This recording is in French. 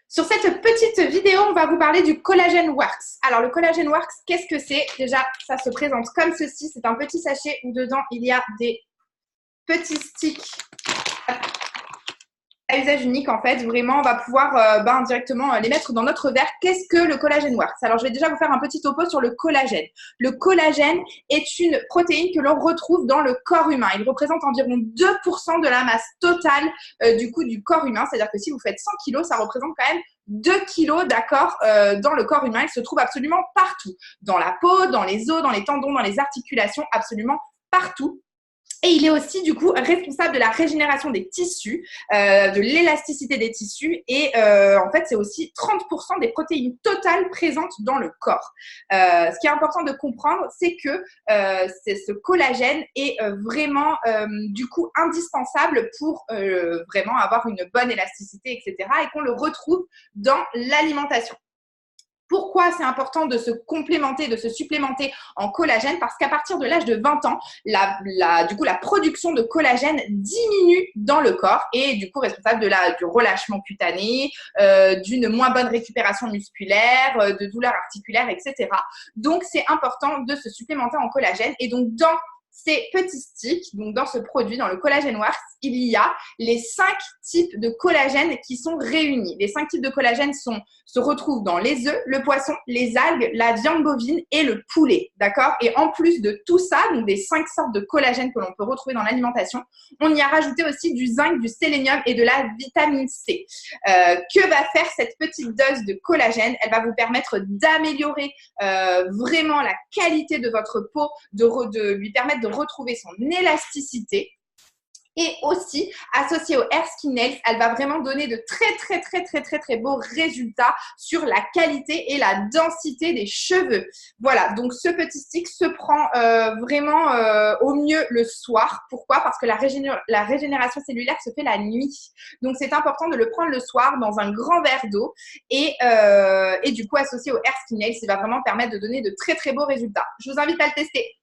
Sur cette petite vidéo, on va vous parler du Collagen Works. Alors, le Collagen Works, qu'est-ce que c'est? Déjà, ça se présente comme ceci. C'est un petit sachet où dedans, il y a des petits sticks à usage unique, en fait. Vraiment, on va pouvoir directement les mettre dans notre verre. Qu'est-ce que le Collagen Works? Alors, je vais déjà vous faire un petit topo sur le collagène. Le collagène est une protéine que l'on retrouve dans le corps humain. Il représente environ 2% de la masse totale du corps humain. C'est-à-dire que si vous faites 100 kilos, ça représente quand même 2 kilos, d'accord, dans le corps humain. Il se trouve absolument partout. Dans la peau, dans les os, dans les tendons, dans les articulations, absolument partout. Et il est aussi, du coup, responsable de la régénération des tissus, de l'élasticité des tissus. Et en fait, c'est aussi 30% des protéines totales présentes dans le corps. Ce qui est important de comprendre, c'est que ce collagène est vraiment, du coup, indispensable pour vraiment avoir une bonne élasticité, etc. Et qu'on le retrouve dans l'alimentation. Pourquoi c'est important de se complémenter, de se supplémenter en collagène? Parce qu'à partir de l'âge de 20 ans, la production de collagène diminue dans le corps et du coup responsable du relâchement cutané, d'une moins bonne récupération musculaire, de douleurs articulaires, etc. Donc, c'est important de se supplémenter en collagène. Et donc, dans ces petits sticks, donc dans ce produit, dans le Collagen Works, il y a les 5 types de collagène qui sont réunis. Les 5 types de collagène se retrouvent dans les œufs, le poisson, les algues, la viande bovine et le poulet, d'accord? Et en plus de tout ça, donc des 5 sortes de collagène que l'on peut retrouver dans l'alimentation, on y a rajouté aussi du zinc, du sélénium et de la vitamine C. Que va faire cette petite dose de collagène? Elle va vous permettre d'améliorer vraiment la qualité de votre peau, de lui permettre de retrouver son élasticité. Et aussi, associée au Hair Skin Nails, elle va vraiment donner de très beaux résultats sur la qualité et la densité des cheveux. Voilà, donc ce petit stick se prend vraiment au mieux le soir. Pourquoi? Parce que la régénération cellulaire se fait la nuit. Donc, c'est important de le prendre le soir dans un grand verre d'eau et du coup, associé au Hair Skin Nails, il va vraiment permettre de donner de très beaux résultats. Je vous invite à le tester.